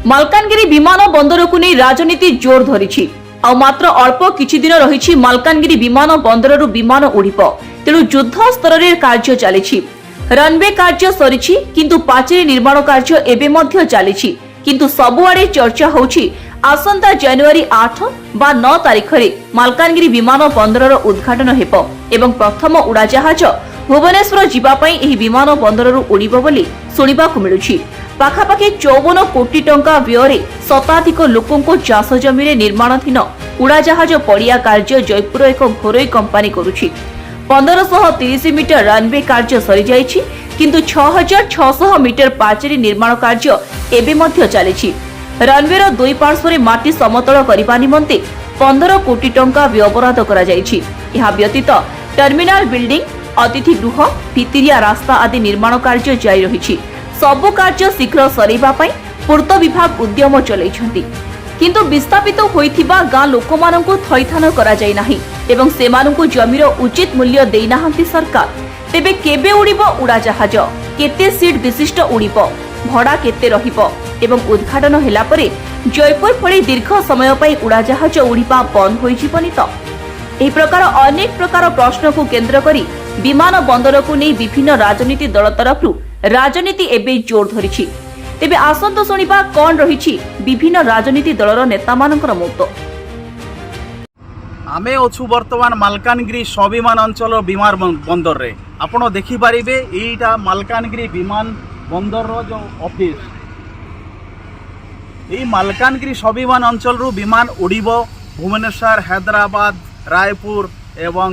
मालकानगिरी विमान बंदर को नहीं राजनीति जोर धरी मात्र अल्प किछि दिन रही मालकानगिरी विमान बंदर विमान उड़िब तेणु युद्ध स्तर में कार्य चली रनवे कार्य सरी किंतु पाचेरी निर्माण कार्य एवं चली किंतु सबुआडे चर्चा होछि आसंता जनवरी 8 बा 9 तारिख रे मालकानगिरी विमान बंदर उद्घाटन हेब एवं प्रथम उड़ाजहाज भुवनेश्वर जीवा पई एही विमान बंदर उड़िब बोली सुनिबाकु मिलुछि। पाखापाखि 54 कोटी टंका व्यୟରେ शताधिक लोकंको चाष जमी निर्माणाधीन उड़ाजहाज पड़िया कार्य जयपुर एक घरोई कंपानी करुछि। 1530 मीटर रनवे कार्य सरी जाइछि किंतु 6600 मीटर पाचेरी निर्माण कार्य एबे मध्य चलिछि। रनवेर दुई पार्श्वरे माटी समतल करबा निमंते 15 कोटी टंका व्ययबराद करा जाइछि। यहा व्यतीत टर्मिनाल बिल्डिंग अतिथि गृह भितिरिया रास्ता आदि निर्माण कार्य जारी रहिछि। सबु कार्य शीघ्र सरेबा पई पूर्त विभाग उद्यम चलैछंती किंतु विस्थापित होइथिबा गां लोकमानंकु थैथान करा जाय नाही एवं सेमानंकु जमीर उचित मूल्य देई नाहंती सरकार। तेबे केबे उड़िबो उड़ाजहाज केते सीट विशिष्ट उड़िबो भड़ा केते रहिबो एवं उद्घाटन हेला परे जयपुर भली दीर्घ समय पई उड़ाजहाज उड़िबा बंद होई जिवनी त एही प्रकार अनेक प्रकार प्रश्न को केंद्र करी विमान बंदर को नहीं विभिन्न राजनीति दल तरफ राजनीति एबे जोर धरिछि। तेबे आसंत सुनिबा कोन रहिछि विभिन्न राजनीति दलर नेता मानकर मत। आमे अछु वर्तमान मालकानगिरी स्वाभिमान अंचल विमान बंदर रे आपण देखि पारिबे एटा मालकानगिरी विमान बंदर रो जो ऑफिस ए मालकानगिरी स्वाभिमान अंचल रु विमान उड़िबो भुवनेश्वर हैदराबाद रायपुर एवं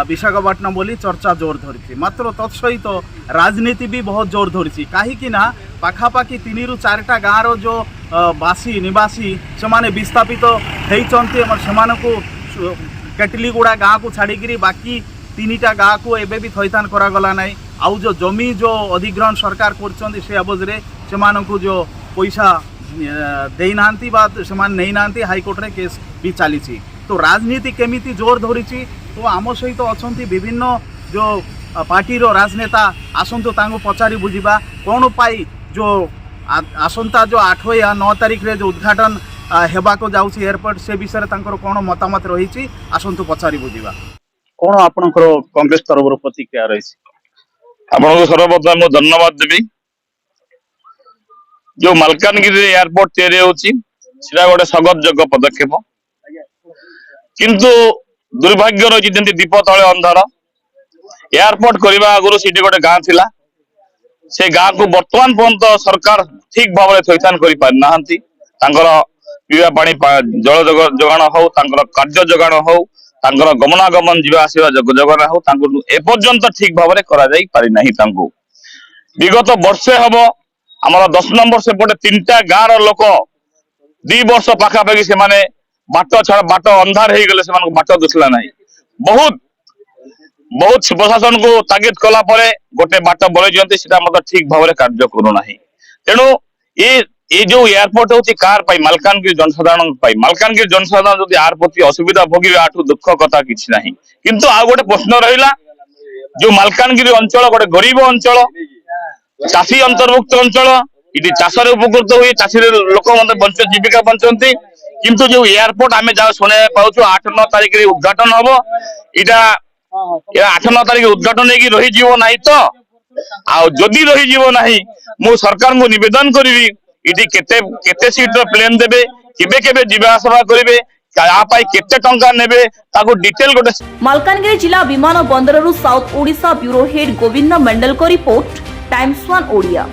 विशाखापट्टनम बोली चर्चा जोर धरी मात्र तत्सहित राजनीति भी बहुत जोर धरी कहीं पाखापाखि 3 ରୁ 4टा गाँव जो बासी निवासी से माने विस्थापित होती केटलीगुड़ा गाँ को छाड़ी बाकी 3टा गाँ को एबे भी थैथान करागला ना। आउ जो जमी जो अधिग्रहण सरकार कर अवधि से जो पैसा देना नहीं ना हाईकोर्ट रे केस भी चली। तो राजनीति केमिति जोर धरी तो आम सहित अच्छा विभिन्न जो पार्टी रो राजनेता आसतु पचारि बुझा कौन पाई जो आसंता जो 8 या 9 तारिख रे जो उद्घाटन हेबा को जाउछि एयरपोर्ट से विषय तांकर कौन मतामत रही आसतु पचारि बुझा कौन आपनकर कांग्रेस तरफ प्रतिक्रिया रही। आपको सर्वप्रथम मु धन्यवाद देवी। जो मालकानगिरी एयरपोर्ट तैयारी होछि सेटा गोटे स्वागत योग्य पदक्षेप किंतु दुर्भाग्य रही जमी दीप तले अंधार एयरपोर्ट करने आगु सी गोटे गाँ थिला से गाँ को बर्तमान पर्यंत सरकार ठीक भाव में थैथान कर पारि नाहंती। पीवा पानी जल जोगाण हो कार्य जोगाण हो गमनागमन जीवा आसवा जोगाण हो एपर्यंत ठीक भाव में करा जाई पारि नाही। विगत वर्षे हम आम 10 नंबर सेपटे 3टा गाँव लोक 2 वर्ष पाखापाखि से बाट छाड़ बाट अंधार हो गले से बाट दिखला ना। बहुत बहुत प्रशासन को तागिद कला परे गोटे बाट बलई ठीक भाव में कार्य करूना। तेणु ये जो एयरपोर्ट होची कार पाई मालकानगिरी जनसाधारण पाई मालकानगिरी जनसाधारण जदि आर प्रति असुविधा भोगिबे आठु दुख कथा किछि नाही। किंतु आ गोटे प्रश्न रहिला जो मालकानगिरी अंचल गोटे गरीब अंचल चाषी अंतर्भुक्त अंचल इटी चाषरे उपकृत हुई चाषी लोक बंच जीविका बंचती किंतु जो एयरपोर्ट आमे जा सुने पाउछु 8-9 तारिख रे उद्घाटन हबो इटा 8-9 तारिख उद्घाटन हेकी रही जीवो नाही तो आ जदी रही जीवो नाही मु सरकार को निवेदन करिवि इटी केते सीट रो प्लेन देबे केबे केबे जीवा आसवा करिवे या पाई केते टंका नेबे ताको डिटेल गोटे। मालकानगिरी जिला विमान बंदररू south Odisha bureau head Govind Mandal को रिपोर्ट टाइम्स 1 ओडिया।